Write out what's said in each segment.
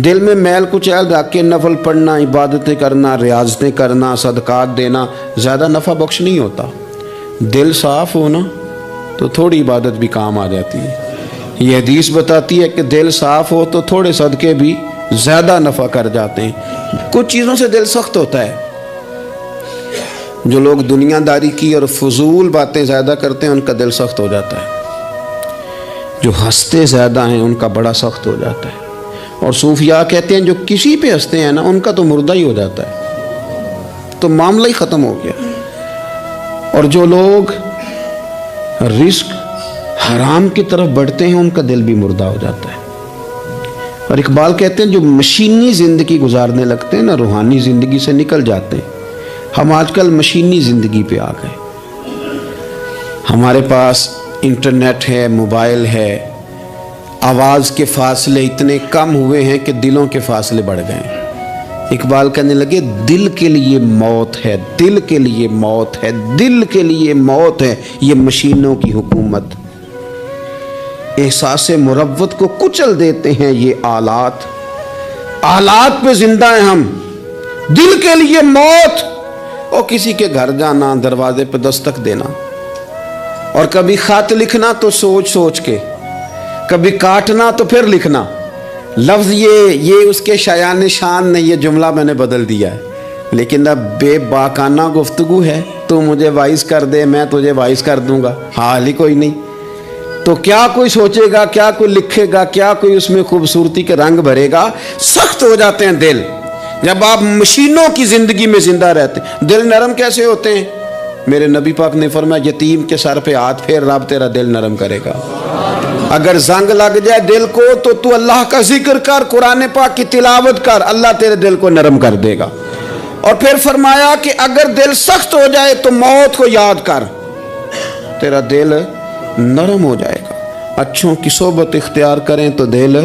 دل میں میل کچیل رکھ کے نفل پڑھنا، عبادتیں کرنا، ریاضتیں کرنا، صدقات دینا زیادہ نفع بخش نہیں ہوتا۔ دل صاف ہونا تو تھوڑی عبادت بھی کام آ جاتی ہے۔ یہ حدیث بتاتی ہے کہ دل صاف ہو تو تھوڑے صدقے بھی زیادہ نفع کر جاتے ہیں۔ کچھ چیزوں سے دل سخت ہوتا ہے۔ جو لوگ دنیا داری کی اور فضول باتیں زیادہ کرتے ہیں ان کا دل سخت ہو جاتا ہے۔ جو ہنستے زیادہ ہیں ان کا بڑا سخت ہو جاتا ہے۔ اور صوفیاء کہتے ہیں جو کسی پہ ہنستے ہیں نا ان کا تو مردہ ہی ہو جاتا ہے، تو معاملہ ہی ختم ہو گیا۔ اور جو لوگ رزق حرام کی طرف بڑھتے ہیں ان کا دل بھی مردہ ہو جاتا ہے۔ اور اقبال کہتے ہیں جو مشینی زندگی گزارنے لگتے ہیں نا روحانی زندگی سے نکل جاتے ہیں۔ ہم آج کل مشینی زندگی پہ آ گئے۔ ہمارے پاس انٹرنیٹ ہے، موبائل ہے، آواز کے فاصلے اتنے کم ہوئے ہیں کہ دلوں کے فاصلے بڑھ گئے ہیں۔ اقبال کہنے لگے دل کے لیے موت ہے، دل کے لیے موت ہے، دل کے لیے موت ہے یہ مشینوں کی حکومت۔ احساس مروت کو کچل دیتے ہیں یہ آلات، آلات پہ زندہ ہیں ہم۔ دل کے لیے موت، اور کسی کے گھر جانا، دروازے پہ دستک دینا، اور کبھی خط لکھنا تو سوچ سوچ کے، کبھی کاٹنا تو پھر لکھنا۔ لفظ یہ اس کے شایان شان نے یہ جملہ میں نے بدل دیا ہے، لیکن اب بے باکانہ گفتگو ہے۔ تو مجھے وائس کر دے، میں تجھے وائس کر دوں گا، حال ہی کوئی نہیں۔ تو کیا کوئی سوچے گا، کیا کوئی لکھے گا، کیا کوئی اس میں خوبصورتی کے رنگ بھرے گا؟ سخت ہو جاتے ہیں دل جب آپ مشینوں کی زندگی میں زندہ رہتے ہیں۔ دل نرم کیسے ہوتے ہیں؟ میرے نبی پاک نے فرمایا یتیم کے سر پہ ہاتھ پھیر، رب تیرا دل نرم کرے گا۔ اگر زنگ لگ جائے دل کو تو اللہ کا ذکر کر، قرآن پاک کی تلاوت کر، اللہ تیرے دل کو نرم کر دے گا۔ اور پھر فرمایا کہ اگر دل سخت ہو جائے تو موت کو یاد کر، تیرا دل نرم ہو جائے گا۔ اچھوں کی صحبت اختیار کریں تو دل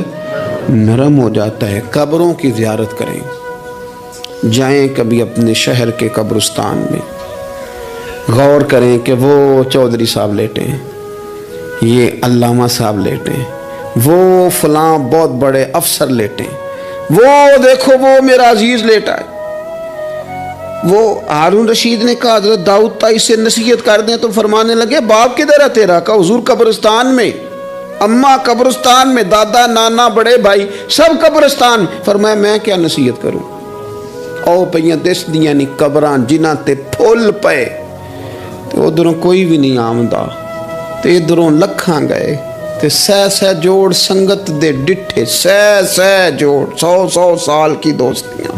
نرم ہو جاتا ہے۔ قبروں کی زیارت کریں، جائیں کبھی اپنے شہر کے قبرستان میں، غور کریں کہ وہ چودھری صاحب لیٹے ہیں، یہ علامہ صاحب لیٹے ہیں، وہ فلاں بہت بڑے افسر لیٹے ہیں، وہ دیکھو وہ میرا عزیز لیٹا ہے۔ وہ ہارون رشید نے کہا حضرت داؤد تائی سے نصیحت کر دیں، تو فرمانے لگے باپ کدھر ہے تیرا؟ کہا حضور قبرستان میں، اماں قبرستان میں، دادا نانا بڑے بھائی سب قبرستان۔ فرمایا میں کیا نصیحت کروں؟ او پئیاں دس دیاں نہیں قبراں جنہاں تے پھول پئے، تو ادھروں کوئی بھی نہیں آمدا، تے ادھروں لکھاں گئے، تے سہ جوڑ سنگت دے ڈٹھے، سہ جوڑ 100 سال کی دوستیاں،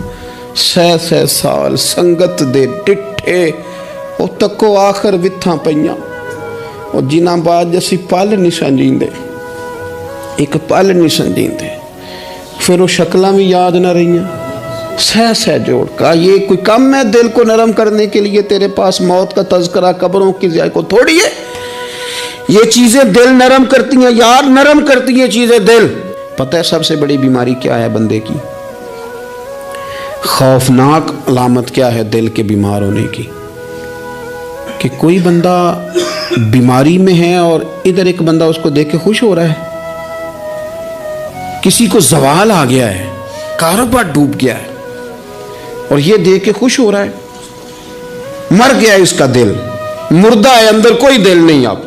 سہ سال سنگت دے ڈٹھے، او تکو آخر وتھاں پئیاں، او جنہاں بعد جسی پل نہیں سنجیندے، ایک پل نہیں سنجیندے، پھر وہ شکلاں بھی یاد نہ رہیاں۔ سہ جوڑ کا یہ کوئی کم ہے دل کو نرم کرنے کے لیے؟ تیرے پاس موت کا تذکرہ قبروں کی ضیاء کو تھوڑی ہے۔ یہ چیزیں دل نرم کرتی ہیں، یاد نرم کرتی ہیں چیزیں دل۔ پتہ ہے سب سے بڑی بیماری کیا ہے بندے کی؟ خوفناک علامت کیا ہے دل کے بیمار ہونے کی؟ کہ کوئی بندہ بیماری میں ہے اور ادھر ایک بندہ اس کو دیکھ کے خوش ہو رہا ہے، کسی کو زوال آ گیا ہے، کاروبار ڈوب گیا ہے، اور یہ دیکھ کے خوش ہو رہا ہے۔ مر گیا اس کا دل، مردہ ہے، اندر کوئی دل نہیں۔ اب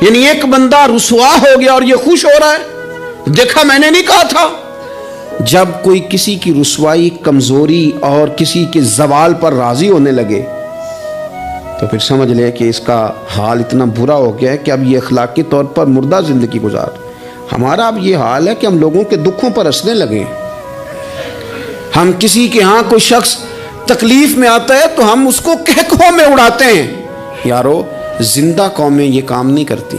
یعنی ایک بندہ رسوا ہو گیا اور یہ خوش ہو رہا ہے، دیکھا میں نے نہیں کہا تھا۔ جب کوئی کسی کی رسوائی، کمزوری اور کسی کے زوال پر راضی ہونے لگے تو پھر سمجھ لے کہ اس کا حال اتنا برا ہو گیا ہے کہ اب یہ اخلاقی طور پر مردہ زندگی گزار۔ ہمارا اب یہ حال ہے کہ ہم لوگوں کے دکھوں پر ہنسنے لگے۔ ہم کسی کے ہاں کوئی شخص تکلیف میں آتا ہے تو ہم اس کو کہکہوں میں اڑاتے ہیں۔ یارو زندہ قومیں یہ کام نہیں کرتی،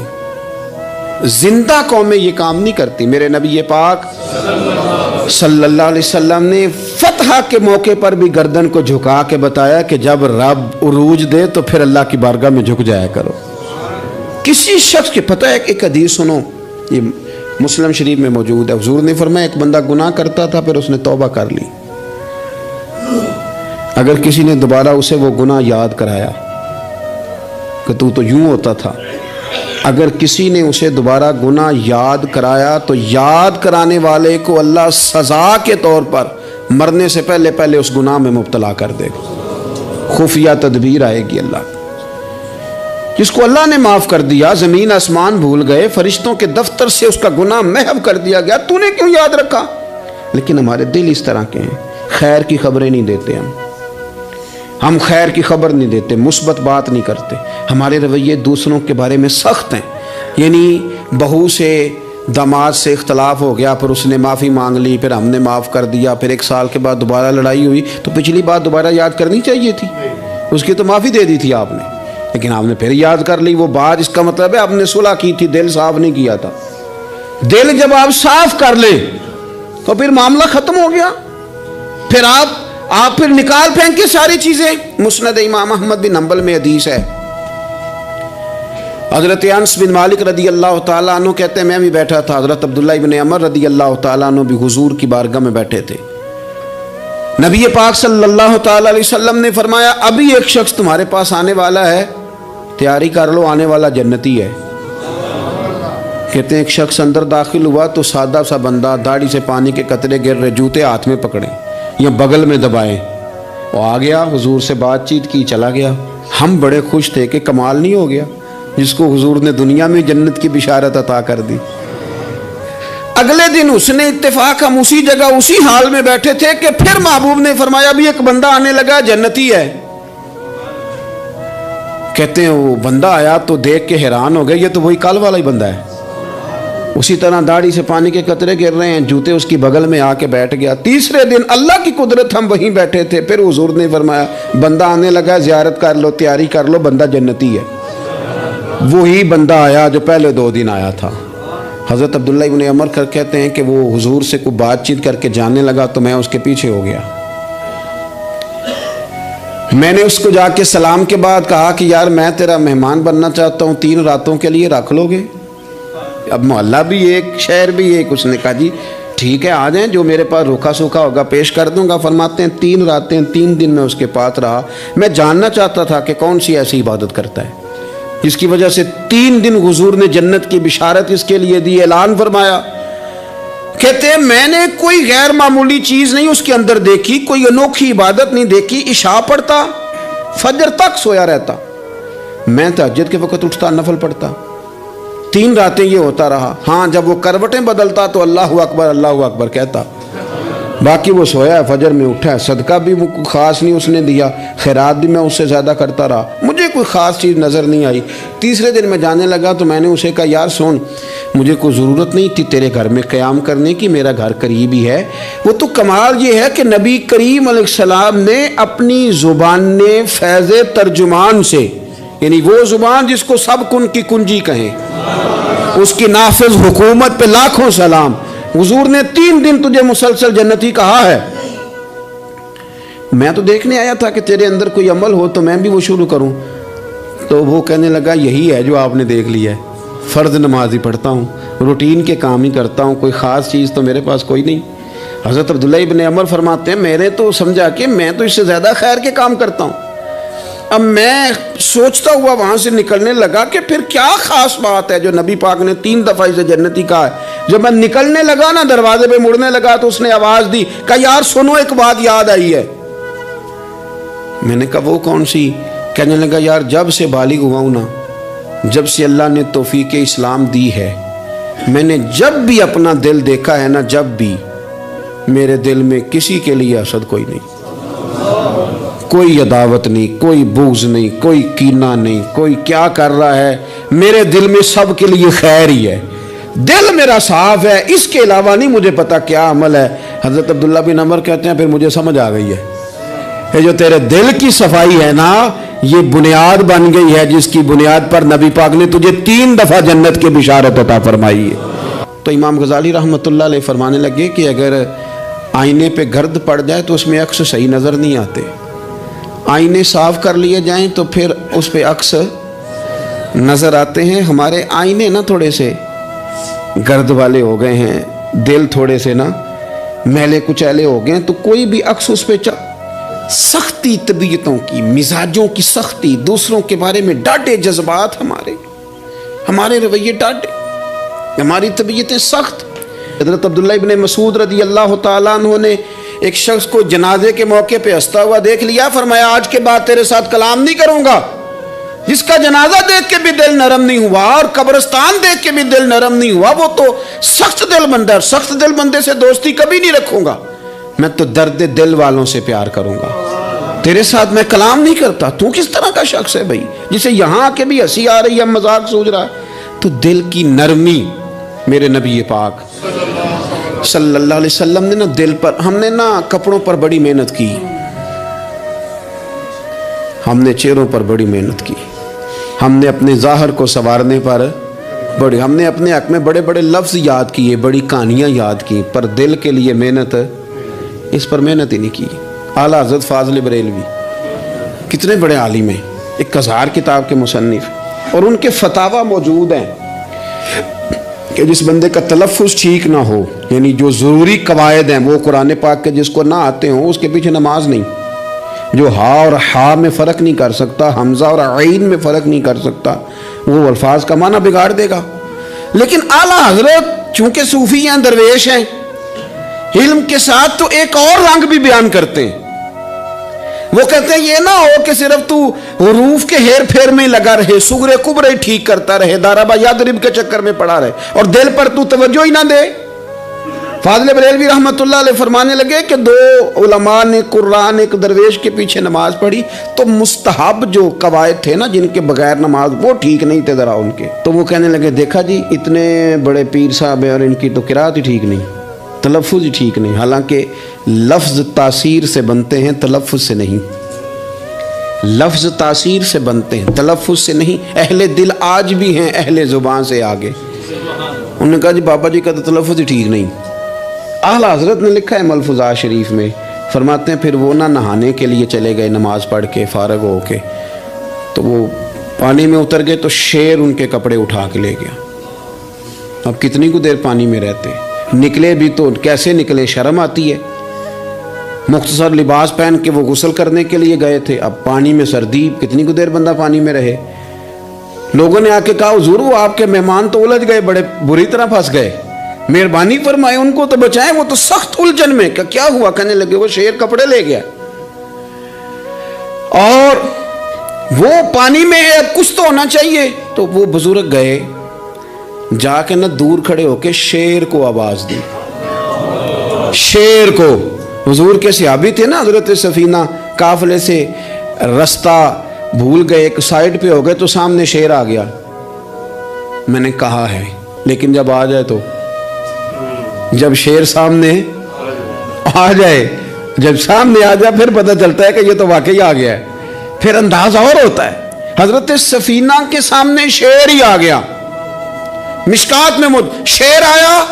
زندہ قومیں یہ کام نہیں کرتی۔ میرے نبی پاک صلی اللہ علیہ وسلم نے فتح کے موقع پر بھی گردن کو جھکا کے بتایا کہ جب رب عروج دے تو پھر اللہ کی بارگاہ میں جھک جایا کرو۔ کسی شخص کے پتہ ہے ایک حدیث سنو، یہ مسلم شریف میں موجود ہے۔ حضور نے فرمایا ایک بندہ گناہ کرتا تھا، پھر اس نے توبہ کر لی، اگر کسی نے دوبارہ اسے وہ گناہ یاد کرایا کہ تو یوں ہوتا تھا، اگر کسی نے اسے دوبارہ گناہ یاد کرایا تو یاد کرانے والے کو اللہ سزا کے طور پر مرنے سے پہلے پہلے اس گناہ میں مبتلا کر دے گا۔ خفیہ تدبیر آئے گی اللہ کی۔ جس کو اللہ نے معاف کر دیا، زمین آسمان بھول گئے، فرشتوں کے دفتر سے اس کا گناہ محو کر دیا گیا، تو نے کیوں یاد رکھا؟ لیکن ہمارے دل اس طرح کے ہیں، خیر کی خبریں نہیں دیتے ہم خیر کی خبر نہیں دیتے، مثبت بات نہیں کرتے، ہمارے رویے دوسروں کے بارے میں سخت ہیں۔ یعنی بہو سے داماد سے اختلاف ہو گیا، پھر اس نے معافی مانگ لی، پھر ہم نے معاف کر دیا، پھر 1 سال کے بعد دوبارہ لڑائی ہوئی تو پچھلی بات دوبارہ یاد کرنی چاہیے تھی، اس کی تو معافی دے دی تھی آپ نے، لیکن آپ نے پھر یاد کر لی وہ بات۔ اس کا مطلب ہے آپ نے صلح کی تھی، دل صاف نہیں کیا تھا۔ دل جب آپ صاف کر لیں تو پھر معاملہ ختم ہو گیا، پھر آپ پھر نکال پھینکے ساری چیزیں۔ مسند امام احمد بن حنبل میں حدیث ہے، حضرت انس بن مالک رضی اللہ تعالیٰ عنہ کہتے ہیں میں بھی بیٹھا تھا، حضرت عبداللہ ابن عمر رضی اللہ تعالیٰ عنہ بھی حضور کی بارگاہ میں بیٹھے تھے۔ نبی پاک صلی اللہ تعالیٰ علیہ وسلم نے فرمایا ابھی ایک شخص تمہارے پاس آنے والا ہے، تیاری کر لو، آنے والا جنتی ہے۔ کہتے ہیں ایک شخص اندر داخل ہوا تو سادہ سا بندہ، داڑھی سے پانی کے قطرے گر رہے، جوتے ہاتھ میں پکڑے یا بغل میں دبائے، وہ آ گیا، حضور سے بات چیت کی، چلا گیا۔ ہم بڑے خوش تھے کہ کمال نہیں ہو گیا جس کو حضور نے دنیا میں جنت کی بشارت عطا کر دی۔ اگلے دن اس نے اتفاق، ہم اسی جگہ اسی حال میں بیٹھے تھے کہ پھر محبوب نے فرمایا ابھی ایک بندہ آنے لگا، جنتی ہے۔ کہتے ہیں وہ بندہ آیا تو دیکھ کے حیران ہو گئے، یہ تو وہی کل والا ہی بندہ ہے، اسی طرح داڑھی سے پانی کے قطرے گر رہے ہیں، جوتے اس کی بغل میں آ کے بیٹھ گیا۔ تیسرے دن اللہ کی قدرت ہم وہیں بیٹھے تھے، پھر حضور نے فرمایا بندہ آنے لگا، زیارت کر لو، تیاری کر لو، بندہ جنتی ہے۔ وہی بندہ آیا جو پہلے 2 دن آیا تھا۔ حضرت عبداللہ ابن عمر کہتے ہیں کہ وہ حضور سے کوئی بات چیت کر کے جانے لگا تو میں اس کے پیچھے ہو گیا۔ میں نے اس کو جا کے سلام کے بعد کہا کہ یار میں تیرا مہمان بننا چاہتا ہوں، 3 راتوں کے لیے رکھ لو گے؟ اب محلہ بھی ایک، شہر بھی ایک۔ اس نے کہا جی ٹھیک ہے، آ جائیں، جو میرے پاس روکھا سوکھا ہوگا پیش کر دوں گا۔ فرماتے ہیں 3 راتیں 3 دن میں اس کے پاس رہا۔ میں جاننا چاہتا تھا کہ کون سی ایسی عبادت کرتا ہے جس کی وجہ سے 3 دن حضور نے جنت کی بشارت اس کے لیے دی، اعلان فرمایا۔ کہتے ہیں میں نے کوئی غیر معمولی چیز نہیں اس کے اندر دیکھی، کوئی انوکھی عبادت نہیں دیکھی۔ عشاء پڑھتا، فجر تک سویا رہتا، میں تہجد کے وقت اٹھتا، نفل پڑھتا۔ 3 راتیں یہ ہوتا رہا۔ ہاں جب وہ کروٹیں بدلتا تو اللہ اکبر کہتا، باقی وہ سویا ہے، فجر میں اٹھا ہے۔ صدقہ بھی خاص نہیں اس نے دیا، خیرات بھی میں اس سے زیادہ کرتا رہا، مجھے کوئی خاص چیز نظر نہیں آئی۔ تیسرے دن میں جانے لگا تو میں نے اسے کہا یار سن، مجھے کوئی ضرورت نہیں تھی تیرے گھر میں قیام کرنے کی، میرا گھر قریب ہی ہے۔ وہ تو کمال یہ ہے کہ نبی کریم علیہ السلام نے اپنی زبان فیض ترجمان سے، یعنی وہ زبان جس کو سب کن کی کنجی کہیں، اس کی نافذ حکومت پہ لاکھوں سلام، حضور نے 3 دن تجھے مسلسل جنتی کہا ہے۔ میں تو دیکھنے آیا تھا کہ تیرے اندر کوئی عمل ہو تو میں بھی وہ شروع کروں۔ تو وہ کہنے لگا یہی ہے جو آپ نے دیکھ لیا ہے، فرض نماز ہی پڑھتا ہوں، روٹین کے کام ہی کرتا ہوں، کوئی خاص چیز تو میرے پاس کوئی نہیں۔ حضرت عبداللہ ابن عمر فرماتے ہیں میں نے تو سمجھا کہ میں تو اس سے زیادہ خیر کے کام کرتا ہوں۔ اب میں سوچتا ہوا وہاں سے نکلنے لگا کہ پھر کیا خاص بات ہے جو نبی پاک نے 3 دفعہ اسے جنتی کہا ہے۔ جب میں نکلنے لگا نا، دروازے پہ مڑنے لگا تو اس نے آواز دی، کہا یار سنو ایک بات یاد آئی ہے۔ میں نے کہا وہ کون سی؟ کہنے لگا یار جب سے بالغ ہوا ہوں نا، جب سے اللہ نے توفیق اسلام دی ہے، میں نے جب بھی اپنا دل دیکھا ہے نا، جب بھی میرے دل میں کسی کے لیے حسد کوئی نہیں، کوئی عداوت نہیں، کوئی بغض نہیں، کوئی کینہ نہیں، کوئی کیا کر رہا ہے، میرے دل میں سب کے لیے خیر ہی ہے، دل میرا صاف ہے، اس کے علاوہ نہیں مجھے پتا کیا عمل ہے۔ حضرت عبداللہ بن عمر کہتے ہیں پھر مجھے سمجھ آ گئی ہے، یہ جو تیرے دل کی صفائی ہے نا، یہ بنیاد بن گئی ہے جس کی بنیاد پر نبی پاک نے تجھے 3 دفعہ جنت کی بشارت عطا فرمائی ہے۔ تو امام غزالی رحمۃ اللہ علیہ فرمانے لگے کہ اگر آئینے پہ گرد پڑ جائے تو اس میں عکس صحیح نظر نہیں آتے، آئینے صاف کر لیے جائیں تو پھر اس پہ عکس نظر آتے ہیں۔ ہمارے آئینے نا تھوڑے سے گرد والے ہو گئے ہیں، دل تھوڑے سے نا میلے کچیلے ہو گئے ہیں، تو کوئی بھی عکس اس پہ سختی طبیعتوں کی، مزاجوں کی سختی، دوسروں کے بارے میں ڈاٹے جذبات ہمارے، ہمارے رویے ٹاٹے، ہماری طبیعتیں سخت۔ حضرت عبداللہ ابن مسعود رضی اللہ تعالیٰ عنہ نے ایک شخص کو جنازے کے موقع پہ ہنستا ہوا دیکھ لیا، فرمایا آج کے بعد تیرے ساتھ کلام نہیں کروں گا۔ جس کا جنازہ دیکھ کے بھی دل نرم نہیں ہوا اور قبرستان دیکھ کے بھی دل نرم نہیں ہوا، وہ تو سخت دل بندہ ہے۔ سخت دل بندے سے دوستی کبھی نہیں رکھوں گا، میں تو درد دل والوں سے پیار کروں گا، تیرے ساتھ میں کلام نہیں کرتا۔ تو کس طرح کا شخص ہے بھائی جسے یہاں آ کے بھی ہنسی آ رہی ہے، مذاق سوچ رہا ہے؟ تو دل کی نرمی میرے نبی پاک صلی اللہ علیہ وسلم نے نا دل پر، ہم نے نا کپڑوں پر بڑی محنت کی، ہم نے چہروں پر بڑی محنت کی، ہم نے اپنے ظاہر کو سنوارنے پر بڑی، ہم نے اپنے حق میں بڑے بڑے لفظ یاد کیے، بڑی کہانیاں یاد کی، پر دل کے لیے محنت، اس پر محنت ہی نہیں کی۔ اعلیٰ حضرت فاضل بریلوی کتنے بڑے عالم ہیں، 1000 کتاب کے مصنف، اور ان کے فتاوی موجود ہیں کہ جس بندے کا تلفظ ٹھیک نہ ہو، یعنی جو ضروری قواعد ہیں وہ قرآن پاک کے جس کو نہ آتے ہوں، اس کے پیچھے نماز نہیں۔ جو ہا اور ہا میں فرق نہیں کر سکتا، حمزہ اور عین میں فرق نہیں کر سکتا، وہ الفاظ کا معنی بگاڑ دے گا۔ لیکن اعلیٰ حضرت چونکہ صوفی ہیں، درویش ہیں، علم کے ساتھ تو ایک اور رنگ بھی بیان کرتے ہیں۔ وہ کہتے ہیں یہ نہ ہو کہ صرف تو حروف کے ہیر پھیر میں لگا رہے، سغرے کبرے ٹھیک کرتا رہے، دارابا یادرب کے چکر میں پڑا رہے، اور دل پر تو توجہ ہی نہ دے۔ فاضل بریلوی رحمۃ اللہ علیہ فرمانے لگے کہ 2 علماء نے قرآن ایک درویش کے پیچھے نماز پڑھی تو مستحب جو قواعد تھے نا جن کے بغیر نماز، وہ ٹھیک نہیں تھے ذرا ان کے، تو وہ کہنے لگے دیکھا جی اتنے بڑے پیر صاحب ہیں اور ان کی تو قرات ہی ٹھیک نہیں، تلفظ ہی ٹھیک نہیں۔ حالانکہ لفظ تاثیر سے بنتے ہیں، تلفظ سے نہیں۔ لفظ تاثیر سے بنتے ہیں، تلفظ سے نہیں۔ اہل دل آج بھی ہیں اہل زبان سے آگے۔ انہوں نے کہا جی بابا جی کا تو تلفظ ہی ٹھیک نہیں۔ اعلیٰ حضرت نے لکھا ہے ملفوظات شریف میں، فرماتے ہیں پھر وہ نہ نہانے کے لیے چلے گئے، نماز پڑھ کے فارغ ہو کے، تو وہ پانی میں اتر گئے تو شیر ان کے کپڑے اٹھا کے لے گیا۔ اب کتنی کو دیر پانی میں رہتے، نکلے بھی تو کیسے نکلے، شرم آتی ہے۔ مختصر لباس پہن کے وہ غسل کرنے کے لیے گئے تھے، اب پانی میں سردی، کتنی کو دیر بندہ پانی میں رہے۔ لوگوں نے آ کے کہا حضور وہ آپ کے مہمان تو الجھ گئے، بڑے بری طرح پھنس گئے، مہربانی فرمائے ان کو تو بچائیں، وہ تو سخت الجھن میں۔ کہ کیا ہوا؟ کہنے لگے وہ شیر کپڑے لے گیا اور وہ پانی میں ہے، اب کچھ تو ہونا چاہیے۔ تو وہ بزرگ گئے، جا کے نہ دور کھڑے ہو کے شیر کو آواز دی، شیر کو۔ حضور کے صحابی تھے نا حضرت سفینہ، قافلے سے رستہ بھول گئے، ایک سائیڈ پہ ہو گئے تو سامنے شیر آ گیا۔ میں نے کہا ہے لیکن جب آ جائے تو، جب شیر سامنے آ جائے، جب سامنے آ جائے پھر پتہ چلتا ہے کہ یہ تو واقعی آ گیا ہے، پھر انداز اور ہوتا ہے۔ حضرت سفینہ کے سامنے شیر ہی آ گیا، مشکات میں شیر آیا۔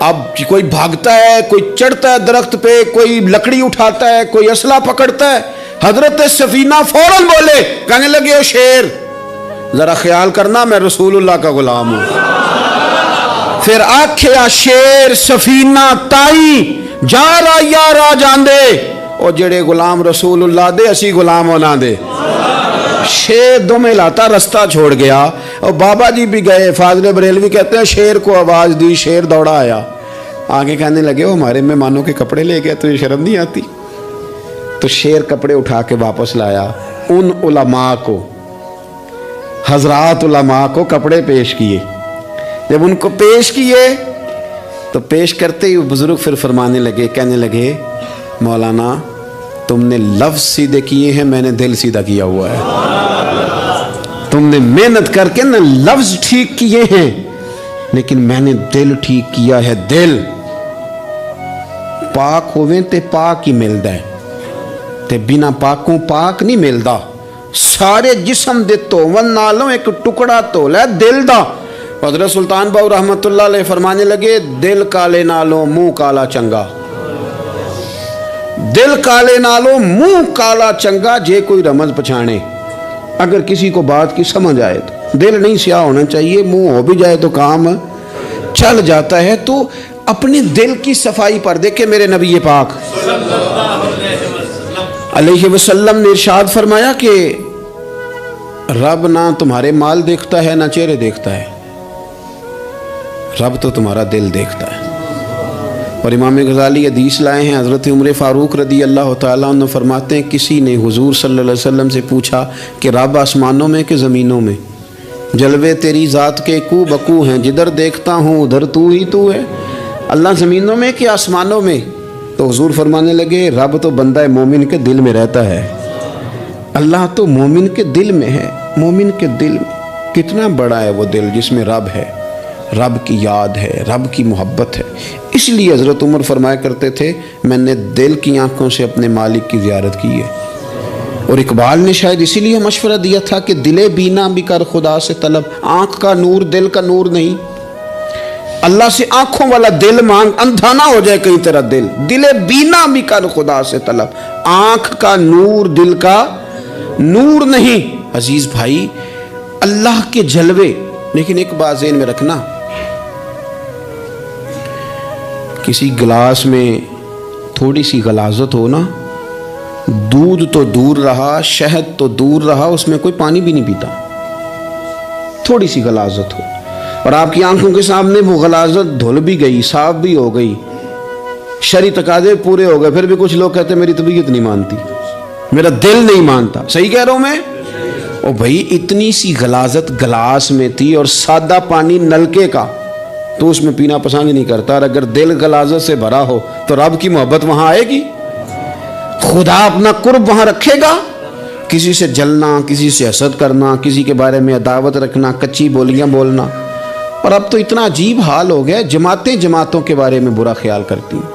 اب کوئی بھاگتا ہے، کوئی چڑھتا ہے درخت پہ، کوئی لکڑی اٹھاتا ہے، کوئی اسلحہ پکڑتا ہے۔ حضرت سفینہ فوراً بولے، کہنے لگے او شیر ذرا خیال کرنا میں رسول اللہ کا غلام ہوں۔ پھر آکھیا شیر سفینہ تائی جا را یا را جاندے، او جڑے غلام رسول اللہ دے اسی غلام ہونا دے۔ شیر دمیں لاتا رستہ چھوڑ گیا، اور بابا جی بھی گئے۔ فاضل بریلوی کہتے ہیں شیر کو آواز دی، شیر دوڑا آیا، آگے کہنے لگے وہ ہمارے مہمانوں کے کپڑے لے گیا، تجھے شرم نہیں آتی؟ تو شیر کپڑے اٹھا کے واپس لایا۔ ان علماء کو، حضرات علماء کو کپڑے پیش کیے۔ جب ان کو پیش کیے تو پیش کرتے ہی بزرگ پھر فرمانے لگے، کہنے لگے مولانا تم نے لفظ سیدھے کیے ہیں، میں نے دل سیدھا کیا ہوا ہے۔ تم نے محنت کر کے نہ لفظ ٹھیک کیے ہیں، لیکن میں نے دل ٹھیک کیا ہے۔ دل پاک ہوئے تے پاک ہی ملدا ہے، تے بنا پاکوں پاک نہیں ملدا۔ سارے جسم دے توون نالوں ایک ٹکڑا تولا ہے دل دا۔ حضرت سلطان باؤ رحمت اللہ علیہ فرمانے لگے دل کالے نالوں منہ کالا چنگا، دل کالے نالوں منہ کالا چنگا، جے کوئی رمز پچھانے۔ اگر کسی کو بات کی سمجھ آئے تو دل نہیں سیاہ ہونا چاہیے، منہ ہو بھی جائے تو کام چل جاتا ہے۔ تو اپنے دل کی صفائی پر دیکھیں میرے نبی پاک علیہ وسلم نے ارشاد فرمایا کہ رب نہ تمہارے مال دیکھتا ہے نہ چہرے دیکھتا ہے، رب تو تمہارا دل دیکھتا ہے۔ اور امام غزالی حدیث لائے ہیں، حضرت عمر فاروق رضی اللہ تعالیٰ عنہ فرماتے ہیں کسی نے حضور صلی اللہ علیہ وسلم سے پوچھا کہ رب آسمانوں میں کہ زمینوں میں؟ جلوے تیری ذات کے کو بکو ہیں، جدھر دیکھتا ہوں ادھر تو ہی تو ہے۔ اللہ زمینوں میں کہ آسمانوں میں؟ تو حضور فرمانے لگے رب تو بندہ مومن کے دل میں رہتا ہے، اللہ تو مومن کے دل میں ہے، مومن کے دل میں۔ کتنا بڑا ہے وہ دل جس میں رب ہے، رب کی یاد ہے، رب کی محبت ہے۔ اس لیے حضرت عمر فرمایا کرتے تھے میں نے دل کی آنکھوں سے اپنے مالک کی زیارت کی ہے۔ اور اقبال نے شاید اسی لیے مشورہ دیا تھا کہ دل بینا بھی کر خدا سے طلب، آنکھ کا نور دل کا نور نہیں، اللہ سے آنکھوں والا دل مانگ، اندھا نہ ہو جائے کہیں تیرا دل، دل بینا بھی کر خدا سے طلب، آنکھ کا نور دل کا نور نہیں۔ عزیز بھائی اللہ کے جلوے، لیکن ایک بات ذہن میں رکھنا، کسی گلاس میں تھوڑی سی غلاظت ہو نا، دودھ تو دور رہا، شہد تو دور رہا، اس میں کوئی پانی بھی نہیں پیتا، تھوڑی سی غلاظت ہو، اور آپ کی آنکھوں کے سامنے وہ غلاظت دھل بھی گئی، صاف بھی ہو گئی، شرعی تقاضے پورے ہو گئے، پھر بھی کچھ لوگ کہتے ہیں میری طبیعت نہیں مانتی، میرا دل نہیں مانتا۔ صحیح کہہ رہا ہوں میں؟ او بھائی اتنی سی غلاظت گلاس میں تھی اور سادہ پانی نلکے کا، تو اس میں پینا پسند نہیں کرتا، اور اگر دل غلاظت سے بھرا ہو تو رب کی محبت وہاں آئے گی، خدا اپنا قرب وہاں رکھے گا۔ کسی سے جلنا، کسی سے حسد کرنا، کسی کے بارے میں عداوت رکھنا، کچی بولیاں بولنا، اور اب تو اتنا عجیب حال ہو گیا، جماعتیں جماعتوں کے بارے میں برا خیال کرتی ہیں،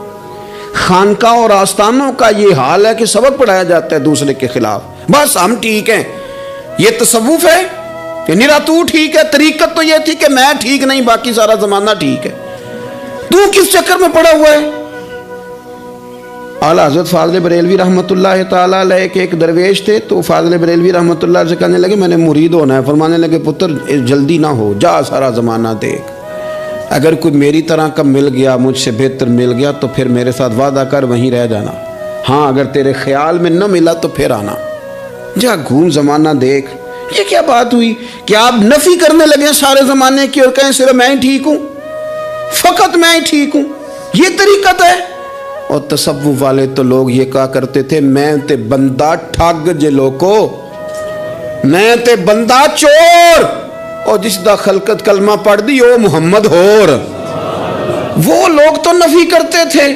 خانقاہ اور آستانوں کا یہ حال ہے کہ سبق پڑھایا جاتا ہے دوسرے کے خلاف، بس ہم ٹھیک ہیں۔ یہ تصوف ہے کہ نرا تو ٹھیک ہے؟ طریقت تو یہ تھی کہ میں ٹھیک نہیں، باقی سارا زمانہ ٹھیک ہے، تو کس چکر میں پڑا ہوا ہے؟ اعلیٰ حضرت فاضل بریلوی رحمۃ اللہ تعالیٰ علیہ کے ایک درویش تھے، تو فاضل بریلوی رحمۃ اللہ علیہ سے کہنے لگے میں نے مرید ہونا ہے، فرمانے لگے پتر جلدی نہ ہو، جا سارا زمانہ دیکھ، اگر کوئی میری طرح کا مل گیا، مجھ سے بہتر مل گیا تو پھر میرے ساتھ وعدہ کر وہیں رہ جانا، ہاں اگر تیرے خیال میں نہ ملا تو پھر آنا، جا گھوم زمانہ دیکھ۔ یہ کیا بات ہوئی کہ آپ نفی کرنے لگے سارے زمانے کی اور کہیں صرف میں ہی ٹھیک ہوں، فقط میں ہی ٹھیک ہوں؟ یہ طریقت ہے؟ اور تصوف والے تو لوگ یہ کہا کرتے تھے میں تے بندہ ٹھگ جے لوکو، میں تے بندہ چور، اور جس دا خلقت کلمہ پڑھ دی او محمد ہور۔ وہ لوگ تو نفی کرتے تھے،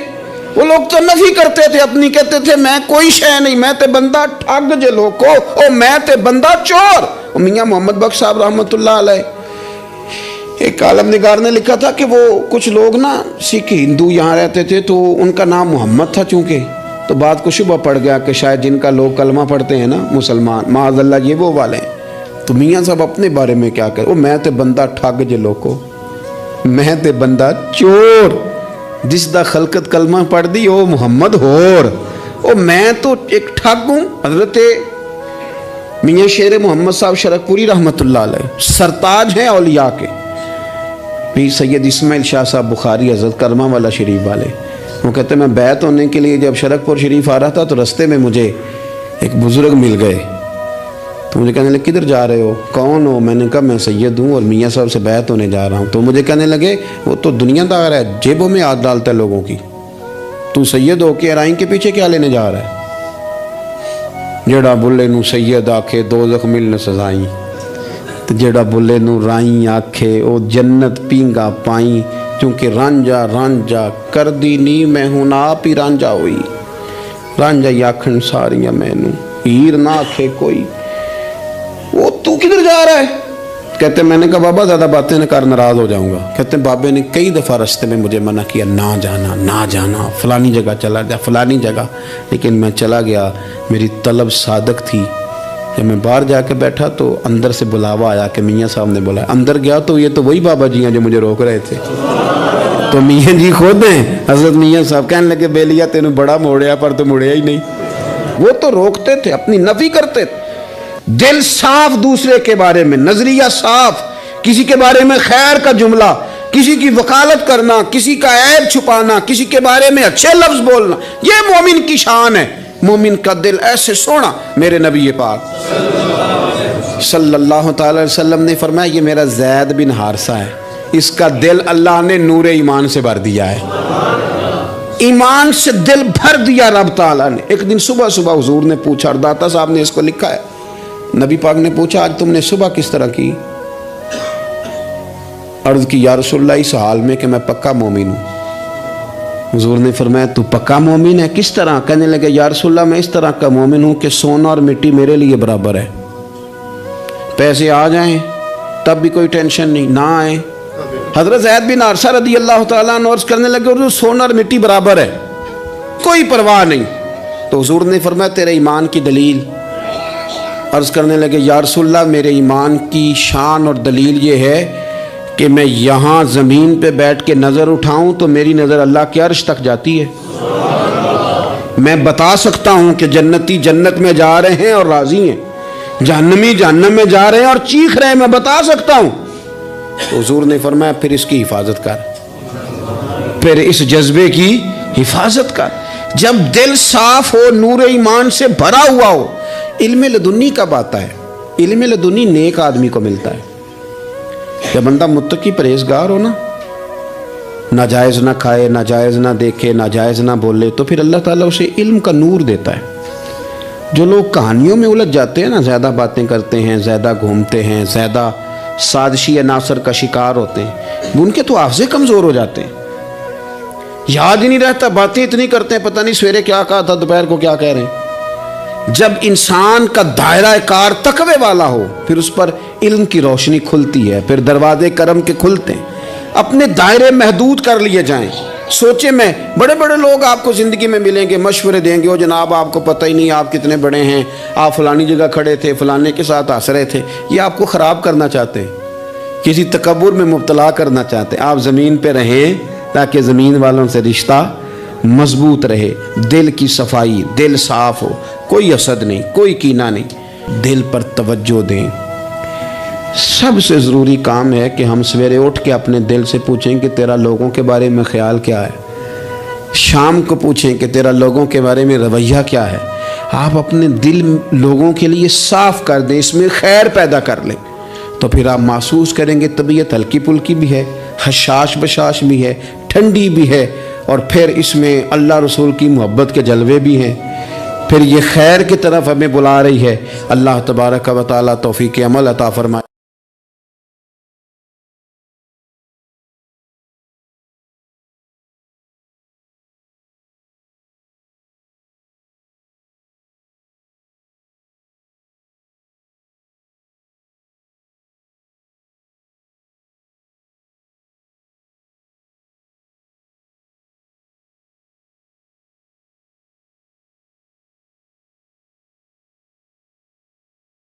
وہ لوگ تو نفی کرتے تھے اپنی، کہتے تھے میں کوئی شے نہیں، میں تے بندہ ٹھگ جے لوکو، او میں تے بندہ چور۔ میاں محمد بخش صاحب رحمۃ اللہ علیہ ایک عالم نگار نے لکھا تھا کہ وہ کچھ لوگ نا سکھ ہندو یہاں رہتے تھے، تو ان کا نام محمد تھا چونکہ، تو بات کو شبہ پڑ گیا کہ شاید جن کا لوگ کلمہ پڑھتے ہیں نا مسلمان، معاذ اللہ یہ وہ والے ہیں، تو میاں صاحب اپنے بارے میں کیا کہے، وہ میں تے بندہ ٹھگ جے لوکو، میں تے بندہ چور، جس دا خلقت کلمہ پڑھ دی او محمد ہور، او میں تو ایک ٹھگ ہوں۔ حضرت میاں شیر محمد صاحب شرک پوری رحمۃ اللہ علیہ سرتاج ہیں اولیاء کے، پیر سید اسماعیل شاہ صاحب بخاری حضرت کرما والا شریف والے، وہ کہتے ہیں میں بیعت ہونے کے لیے جب شرک پور شریف آ رہا تھا تو رستے میں مجھے ایک بزرگ مل گئے، تو مجھے کہنے لگے کدھر جا رہے ہو، کون ہو؟ میں نے کہا میں سید ہوں اور میاں صاحب سے بیعت ہونے جا رہا ہوں، تو مجھے کہنے لگے وہ تو دنیا دار ہے، جیبوں میں ہاتھ ڈالتا ہے لوگوں کی، تو سید ہو کے ارائیں کے پیچھے کیا لینے جا رہا ہے؟ جڑا بلے نو سید آکھے دوزخ ملن سزائیں، جڑا بلے نو رائیں آکھے او جنت پینگا پائیں، چونکہ رانجا رانجا کر دی نی میں ہوں آپ ہی رانجا ہوئی، رانجا ہی آکھن ساریاں میں نو ہیر نہ آکھے کوئی۔ وہ تو کدھر جا رہا ہے؟ کہتے میں نے کہا بابا زیادہ باتیں نہ کر، ناراض ہو جاؤں گا۔ کہتے ہیں بابے نے کئی دفعہ رستے میں مجھے منع کیا، نہ جانا نہ جانا، فلانی جگہ چلا جا فلانی جگہ، لیکن میں چلا گیا، میری طلب صادق تھی۔ جب میں باہر جا کے بیٹھا تو اندر سے بلاوا آیا کہ میاں صاحب نے بولا، اندر گیا تو یہ تو وہی بابا جی ہیں جو مجھے روک رہے تھے، تو میاں جی خود ہیں حضرت میاں صاحب، کہنے لگے بیلیا تینوں بڑا موڑیا پر تو مڑیا ہی نہیں۔ وہ تو روکتے تھے، اپنی نفی کرتے تھے، دل صاف دوسرے کے بارے میں، نظریہ صاف، کسی کے بارے میں خیر کا جملہ، کسی کی وکالت کرنا، کسی کا عیب چھپانا، کسی کے بارے میں اچھے لفظ بولنا، یہ مومن کی شان ہے۔ مومن کا دل ایسے سونا، میرے نبی پاک صلی اللہ تعالی علیہ وسلم نے فرمایا یہ میرا زید بن حارثہ ہے، اس کا دل اللہ نے نور ایمان سے بھر دیا ہے، ایمان سے دل بھر دیا رب تعالیٰ نے۔ ایک دن صبح صبح حضور نے پوچھا، اور داتا صاحب نے اس کو لکھا ہے، نبی پاک نے پوچھا آج تم نے صبح کس طرح کی؟ عرض کی یا رسول اللہ اس حال میں کہ میں پکا مومن ہوں۔ حضور نے فرمایا تو پکا مومن ہے، کس طرح؟ کہنے لگے یا رسول اللہ میں اس طرح کا مومن ہوں کہ سونا اور مٹی میرے لیے برابر ہے، پیسے آ جائیں تب بھی کوئی ٹینشن نہیں، نہ آئیں۔ حضرت زید بن حارثہ رضی اللہ تعالیٰ عنہ عرض کرنے لگے حضور سونا اور مٹی برابر ہے، کوئی پرواہ نہیں۔ تو حضور نے فرمایا تیرے ایمان کی دلیل؟ عرض کرنے لگے یا رسول اللہ میرے ایمان کی شان اور دلیل یہ ہے کہ میں یہاں زمین پہ بیٹھ کے نظر اٹھاؤں تو میری نظر اللہ کے عرش تک جاتی ہے، میں بتا سکتا ہوں کہ جنتی جنت میں جا رہے ہیں اور راضی ہیں، جہنمی جہنم میں جا رہے ہیں اور چیخ رہے ہیں، میں بتا سکتا ہوں۔ تو حضور نے فرمایا پھر اس کی حفاظت کر، پھر اس جذبے کی حفاظت کر۔ جب دل صاف ہو، نور ایمان سے بھرا ہوا ہو، علم لدنی کب آتا ہے؟ علم لدنی نیک آدمی کو ملتا ہے، جب بندہ متقی پرہیزگار ہو نا، ناجائز نہ کھائے، ناجائز نہ دیکھے، ناجائز نہ بولے، تو پھر اللہ تعالیٰ اسے علم کا نور دیتا ہے۔ جو لوگ کہانیوں میں الجھ جاتے ہیں نا، زیادہ باتیں کرتے ہیں، زیادہ گھومتے ہیں، زیادہ سازشی عناصر کا شکار ہوتے ہیں، ان کے تو حافظے کمزور ہو جاتے ہیں، یاد ہی نہیں رہتا، باتیں اتنی کرتے ہیں پتہ نہیں سویرے کیا کہا تھا، دوپہر کو کیا کہہ رہے ہیں۔ جب انسان کا دائرہ کار تقوی والا ہو پھر اس پر علم کی روشنی کھلتی ہے، پھر دروازے کرم کے کھلتے ہیں، اپنے دائرے محدود کر لیے جائیں۔ سوچے میں بڑے بڑے لوگ آپ کو زندگی میں ملیں گے، مشورے دیں گے، وہ جناب آپ کو پتہ ہی نہیں آپ کتنے بڑے ہیں، آپ فلانی جگہ کھڑے تھے، فلانے کے ساتھ ہنس رہے تھے، یہ آپ کو خراب کرنا چاہتے ہیں، کسی تکبر میں مبتلا کرنا چاہتے ہیں۔ آپ زمین پہ رہیں تاکہ زمین والوں سے رشتہ مضبوط رہے، دل کی صفائی، دل صاف ہو، کوئی حسد نہیں، کوئی کینہ نہیں، دل پر توجہ دیں۔ سب سے ضروری کام ہے کہ ہم سویرے اٹھ کے اپنے دل سے پوچھیں کہ تیرا لوگوں کے بارے میں خیال کیا ہے، شام کو پوچھیں کہ تیرا لوگوں کے بارے میں رویہ کیا ہے۔ آپ اپنے دل لوگوں کے لیے صاف کر دیں، اس میں خیر پیدا کر لیں، تو پھر آپ محسوس کریں گے طبیعت ہلکی پھلکی بھی ہے، حشاش بشاش بھی ہے، ٹھنڈی بھی ہے، اور پھر اس میں اللہ رسول کی محبت کے جلوے بھی ہیں، پھر یہ خیر کی طرف ہمیں بلا رہی ہے۔ اللہ تبارک و تعالیٰ توفیق عمل عطا فرمائے۔